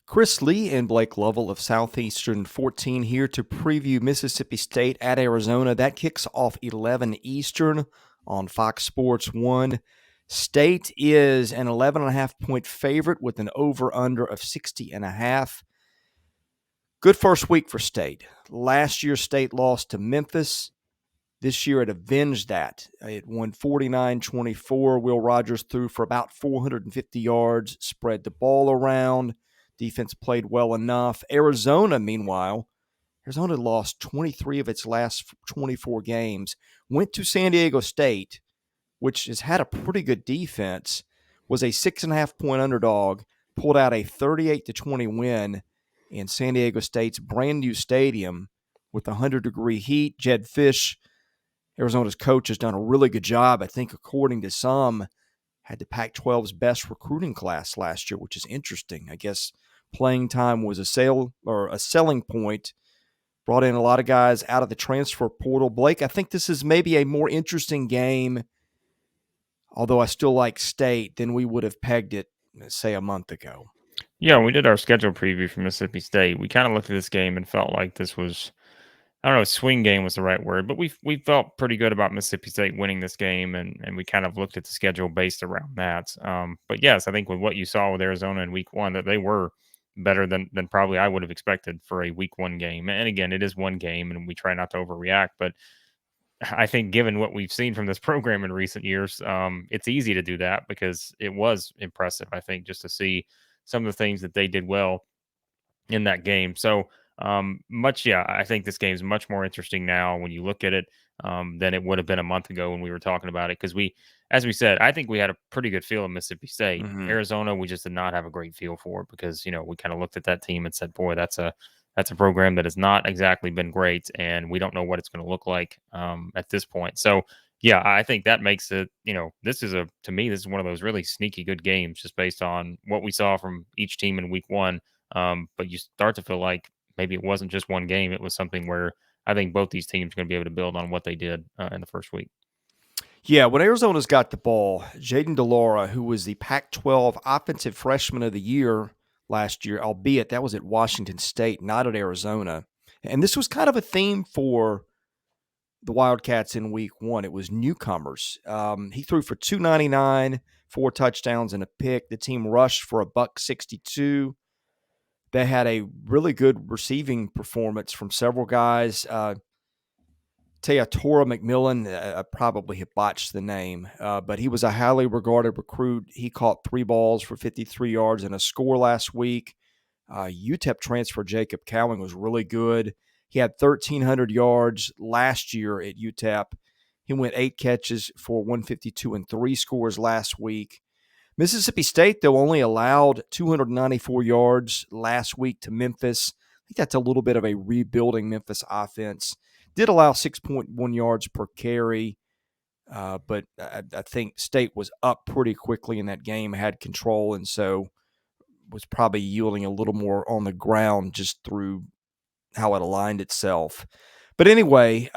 Chris Lee and Blake Lovell of Southeastern 14 here to preview Mississippi State at Arizona. That kicks off 11 Eastern on Fox Sports 1. State is an 11.5-point favorite with an over-under of 60.5. Good first week for State. Last year, State lost to Memphis. This year, it avenged that. It won 49-24. Will Rogers threw for about 450 yards, spread the ball around. Defense played well enough. Arizona, meanwhile, Arizona lost 23 of its last 24 games. Went to San Diego State, which has had a pretty good defense, was a 6.5-point underdog, pulled out a 38-20 win in San Diego State's brand new stadium with 100-degree heat. Jed Fish, Arizona's coach, has done a really good job. I think, according to some, had the Pac-12's best recruiting class last year, which is interesting. I guess playing time was a selling point. Brought in a lot of guys out of the transfer portal. Blake, I think this is maybe a more interesting game, although I still like State, than we would have pegged it, say, a month ago. Yeah, when we did our schedule preview for Mississippi State, we kind of looked at this game and felt like this was, I don't know, swing game was the right word, but we felt pretty good about Mississippi State winning this game, and we kind of looked at the schedule based around that. But yes, I think with what you saw with Arizona in Week 1, that they were better than probably I would have expected for a Week 1 game. And again, it is one game, and we try not to overreact, but I think given what we've seen from this program in recent years, it's easy to do that because it was impressive. I think just to see some of the things that they did well in that game. So I think this game is much more interesting now when you look at it than it would have been a month ago when we were talking about it. Because as we said, I think we had a pretty good feel of Mississippi State. Mm-hmm. Arizona, we just did not have a great feel for it because we kind of looked at that team and said, "Boy, that's a program that has not exactly been great, and we don't know what it's going to look like at this point." So yeah, I think that makes it, to me, this is one of those really sneaky good games just based on what we saw from each team in Week 1. But you start to feel like maybe it wasn't just one game. It was something where I think both these teams are going to be able to build on what they did in the first week. Yeah, when Arizona's got the ball, Jaden DeLaura, who was the Pac-12 Offensive Freshman of the Year last year, albeit that was at Washington State, not at Arizona. And this was kind of a theme for the Wildcats in Week 1. It was newcomers. He threw for 299, 4 touchdowns and a pick. The team rushed for a $162. They had a really good receiving performance from several guys. Teatora McMillan, I probably have botched the name, but he was a highly regarded recruit. He caught 3 balls for 53 yards and a score last week. UTEP transfer Jacob Cowing was really good. He had 1,300 yards last year at UTEP. He went 8 catches for 152 and 3 scores last week. Mississippi State, though, only allowed 294 yards last week to Memphis. I think that's a little bit of a rebuilding Memphis offense. Did allow 6.1 yards per carry, but I think State was up pretty quickly in that game, had control, and so was probably yielding a little more on the ground just through how it aligned itself. But anyway,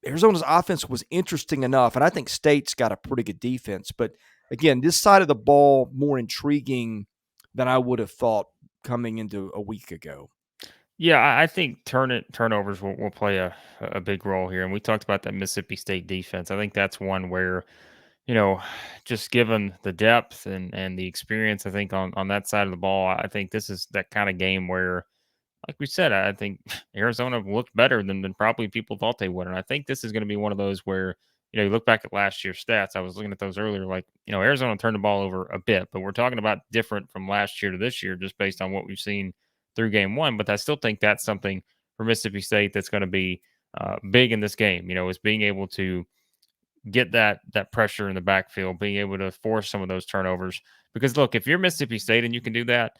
Arizona's offense was interesting enough, and I think State's got a pretty good defense. But again, this side of the ball more intriguing than I would have thought coming into a week ago. Yeah, I think turnovers will play a big role here. And we talked about that Mississippi State defense. I think that's one where, you know, just given the depth and the experience, I think on that side of the ball, I think this is that kind of game where, like we said, I think Arizona looked better than probably people thought they would. And I think this is going to be one of those where, you look back at last year's stats. I was looking at those earlier, like, Arizona turned the ball over a bit, but we're talking about different from last year to this year just based on what we've seen through game 1. But I still think that's something for Mississippi State that's going to be big in this game, is being able to get that pressure in the backfield, being able to force some of those turnovers. Because look, if you're Mississippi State and you can do that,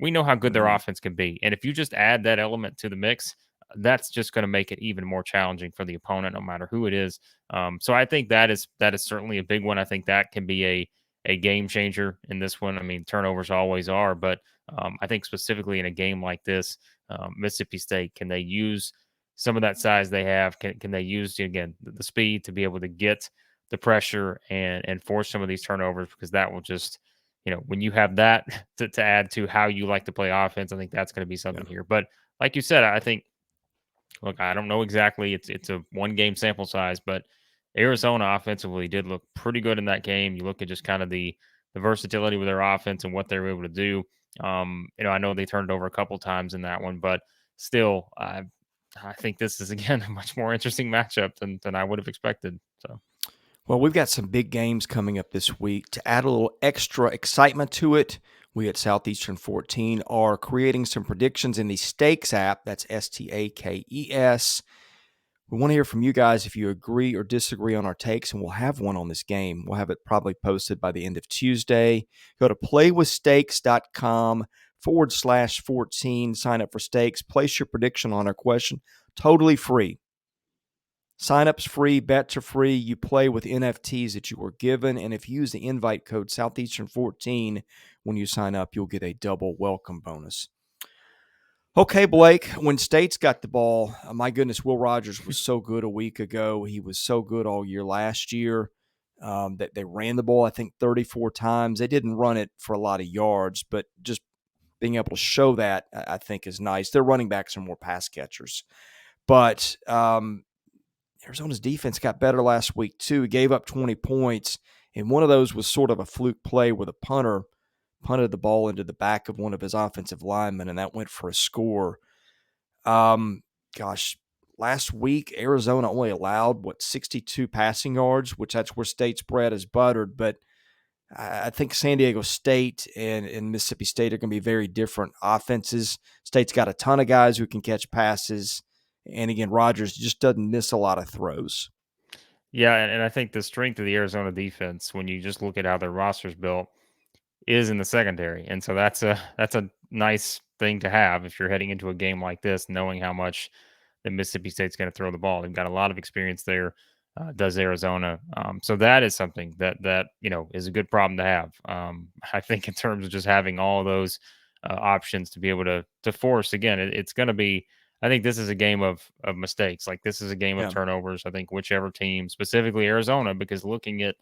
we know how good their Mm-hmm. offense can be. And if you just add that element to the mix, that's just going to make it even more challenging for the opponent, no matter who it is. So I think that is certainly a big one. I think that can be a game changer in this one. I mean, turnovers always are, but I think specifically in a game like this, Mississippi State, can they use some of that size they have? Can they use, again, the speed to be able to get the pressure and force some of these turnovers, because that will just when you have that to add to how you like to play offense, I think that's going to be Yeah. something here. But like you said, I think, look, I don't know exactly. It's a one game sample size, but Arizona offensively did look pretty good in that game. You look at just kind of the versatility with their offense and what they were able to do. I know they turned it over a couple times in that one, but still, I think this is again a much more interesting matchup than I would have expected. So. Well, we've got some big games coming up this week. To add a little extra excitement to it, we at Southeastern 14 are creating some predictions in the Stakes app. That's Stakes. We want to hear from you guys if you agree or disagree on our takes, and we'll have one on this game. We'll have it probably posted by the end of Tuesday. Go to playwithstakes.com/14. Sign up for Stakes. Place your prediction on our question. Totally free. Sign-up's free, bets are free. You play with NFTs that you were given, and if you use the invite code Southeastern14 when you sign up, you'll get a double welcome bonus. Okay, Blake, when State's got the ball, my goodness, Will Rogers was so good a week ago. He was so good all year last year that they ran the ball, I think, 34 times. They didn't run it for a lot of yards, but just being able to show that, I think, is nice. Their running backs are more pass catchers. But Arizona's defense got better last week, too. He gave up 20 points, and one of those was sort of a fluke play where the punter punted the ball into the back of one of his offensive linemen, and that went for a score. Gosh, last week, Arizona only allowed, 62 passing yards, which that's where State's bread is buttered. But I think San Diego State and Mississippi State are going to be very different offenses. State's got a ton of guys who can catch passes. And again, Rogers just doesn't miss a lot of throws. Yeah, and I think the strength of the Arizona defense, when you just look at how their roster's built, is in the secondary, and so that's a nice thing to have if you're heading into a game like this, knowing how much that Mississippi State's going to throw the ball. They've got a lot of experience there. Does Arizona? So that is something that is a good problem to have. I think in terms of just having all those options to be able to force again, it's going to be. I think this is a game of mistakes. Like this is a game of Yeah. turnovers. I think whichever team, specifically Arizona, because looking at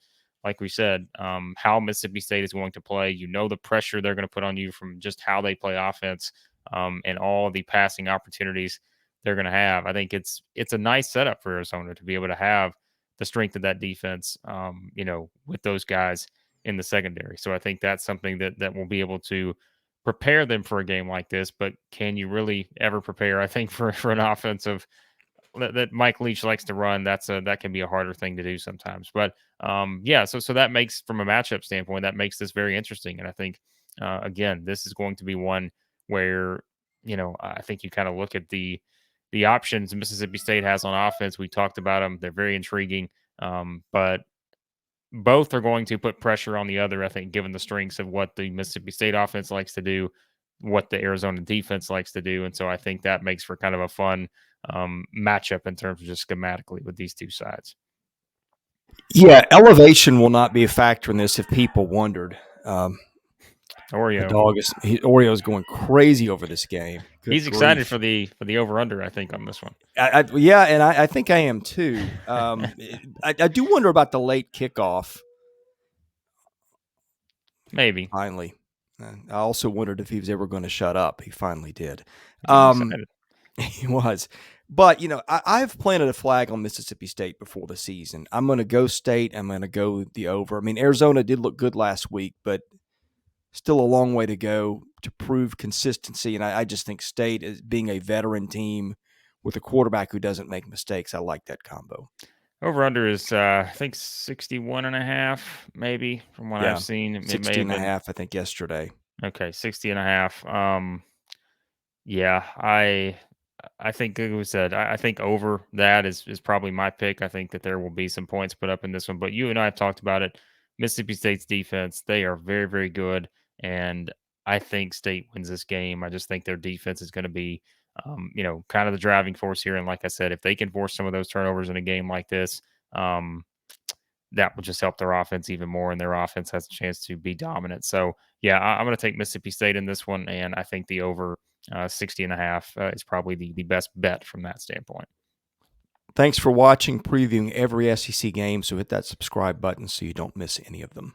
like we said, how Mississippi State is going to play. The pressure they're going to put on you from just how they play offense and all the passing opportunities they're going to have. I think it's a nice setup for Arizona to be able to have the strength of that defense, with those guys in the secondary. So I think that's something that will be able to prepare them for a game like this. But can you really ever prepare? I think for an offensive that Mike Leach likes to run, that can be a harder thing to do sometimes. But yeah, so that makes from a matchup standpoint, that makes this very interesting. And I think again, this is going to be one where I think you kind of look at the options Mississippi State has on offense. We talked about them; they're very intriguing. But both are going to put pressure on the other. I think, given the strengths of what the Mississippi State offense likes to do, what the Arizona defense likes to do, and so I think that makes for kind of a fun matchup in terms of just schematically with these two sides. Yeah, elevation will not be a factor in this if people wondered. My Oreo, dog Oreo is going crazy over this game. Good he's excited grief. for the over under. I think on this one, Yeah, and I think I am too. I do wonder about the late kickoff. maybe Finally, I also wondered if he was ever going to shut up. He finally did. he's excited. He was, but I've planted a flag on Mississippi State before the season. I'm going to go State. I'm going to go the over. I mean, Arizona did look good last week, but still a long way to go to prove consistency. And I just think State, as being a veteran team with a quarterback who doesn't make mistakes, I like that combo. Over under is I think 61.5, maybe from what I've Yeah, seen. It may 60 have and a been half, I think, yesterday. okay, 60.5. Yeah, I think like we said, I think over that is probably my pick. I think that there will be some points put up in this one, but you and I have talked about it. Mississippi State's defense, they are very, very good, and I think State wins this game. I just think their defense is going to be, kind of the driving force here. And like I said, if they can force some of those turnovers in a game like this, um, that will just help their offense even more, and their offense has a chance to be dominant. So, yeah, I'm going to take Mississippi State in this one, and I think the over 60.5 is probably the best bet from that standpoint. Thanks for watching, previewing every SEC game. So hit that subscribe button so you don't miss any of them.